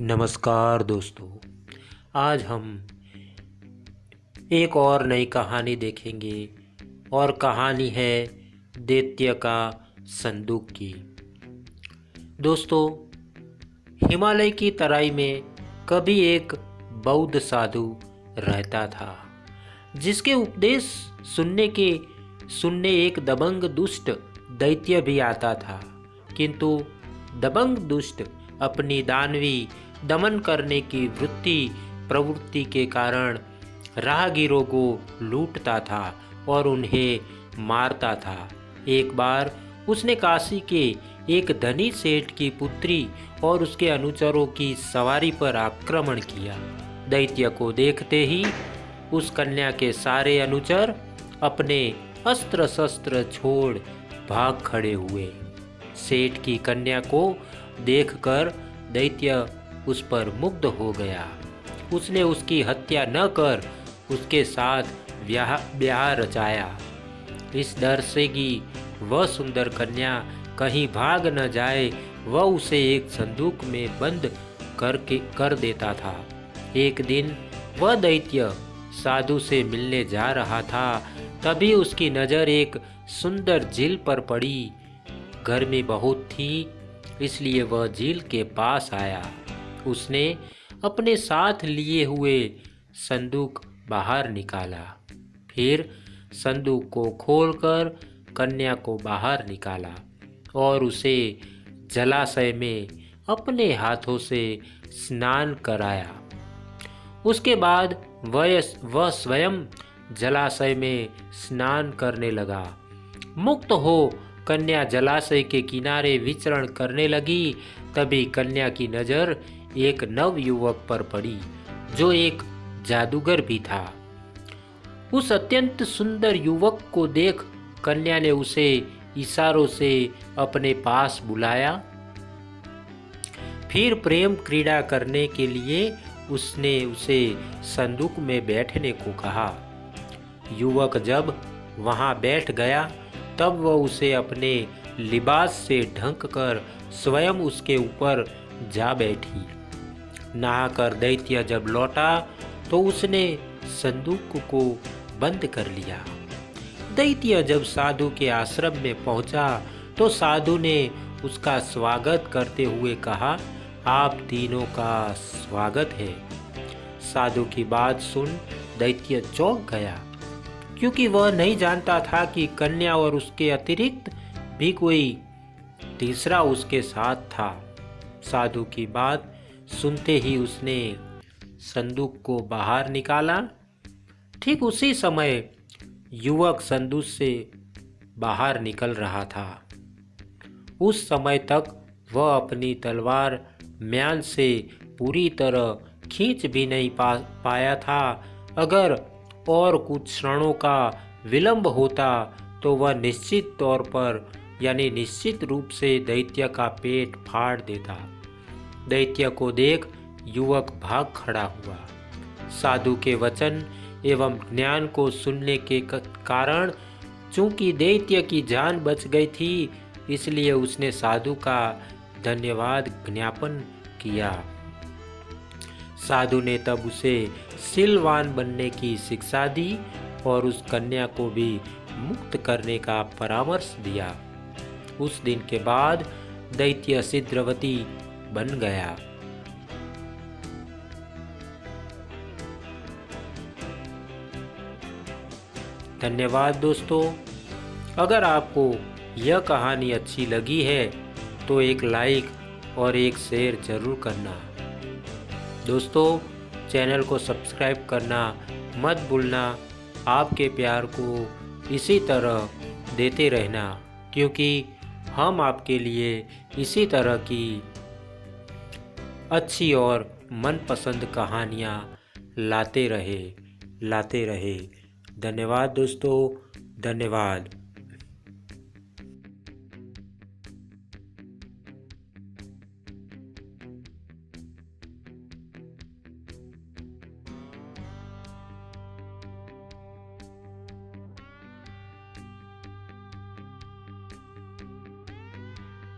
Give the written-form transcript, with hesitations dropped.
नमस्कार दोस्तों, आज हम एक और नई कहानी देखेंगे और कहानी है दैत्य का संदूक की। दोस्तों, हिमालय की तराई में कभी एक बौद्ध साधु रहता था, जिसके उपदेश सुनने एक दबंग दुष्ट दैत्य भी आता था। किंतु दबंग दुष्ट अपनी दानवी दमन करने की प्रवृत्ति के कारण राहगीरों को लूटता था और उन्हें मारता था। एक बार उसने काशी के एक धनी सेठ की पुत्री और उसके अनुचरों की सवारी पर आक्रमण किया। दैत्य को देखते ही उस कन्या के सारे अनुचर अपने अस्त्र शस्त्र छोड़ भाग खड़े हुए। सेठ की कन्या को देखकर दैत्य उस पर मुग्ध हो गया। उसने उसकी हत्या न कर उसके साथ ब्याह रचाया, इस डर से कि वह सुंदर कन्या कहीं भाग न जाए। वह उसे एक संदूक में बंद कर देता था। एक दिन वह दैत्य साधु से मिलने जा रहा था, तभी उसकी नज़र एक सुंदर झील पर पड़ी। गर्मी बहुत थी, इसलिए वह झील के पास आया। उसने अपने साथ लिए हुए संदूक बाहर निकाला, फिर संदूक को खोलकर कन्या को बाहर निकाला और उसे जलाशय में अपने हाथों से स्नान कराया। उसके बाद वह स्वयं जलाशय में स्नान करने लगा। मुक्त हो कन्या जलाशय के किनारे विचरण करने लगी। तभी कन्या की नज़र एक नव युवक पर पड़ी, जो एक जादूगर भी था। उस अत्यंत सुंदर युवक को देख कन्या ने उसे इशारों से अपने पास बुलाया। फिर प्रेम क्रीड़ा करने के लिए उसने उसे संदूक में बैठने को कहा। युवक जब वहां बैठ गया, तब वह उसे अपने लिबास से ढक कर स्वयं उसके ऊपर जा बैठी। नहाकर दैत्य जब लौटा तो उसने संदूक को बंद कर लिया। दैत्य जब साधु के आश्रम में पहुंचा तो साधु ने उसका स्वागत करते हुए कहा, आप तीनों का स्वागत है। साधु की बात सुन दैत्य चौंक गया, क्योंकि वह नहीं जानता था कि कन्या और उसके अतिरिक्त भी कोई तीसरा उसके साथ था। साधु की बात सुनते ही उसने संदूक को बाहर निकाला। ठीक उसी समय युवक संदूक से बाहर निकल रहा था। उस समय तक वह अपनी तलवार म्यान से पूरी तरह खींच भी नहीं पाया था। अगर और कुछ क्षणों का विलंब होता तो वह निश्चित रूप से दैत्य का पेट फाड़ देता। दैत्य को देख युवक भाग खड़ा हुआ। साधु के वचन एवं ज्ञान को सुनने के कारण चूंकि दैत्य की जान बच गई थी, इसलिए उसने साधु का धन्यवाद ज्ञापन किया। साधु ने तब उसे सिलवान बनने की शिक्षा दी और उस कन्या को भी मुक्त करने का परामर्श दिया। उस दिन के बाद दैत्य सिद्रवती बन गया। धन्यवाद दोस्तों। अगर आपको यह कहानी अच्छी लगी है तो एक लाइक और एक शेयर जरूर करना। दोस्तों, चैनल को सब्सक्राइब करना मत भूलना। आपके प्यार को इसी तरह देते रहना, क्योंकि हम आपके लिए इसी तरह की अच्छी और मनपसंद कहानियाँ लाते रहे। धन्यवाद दोस्तों, धन्यवाद।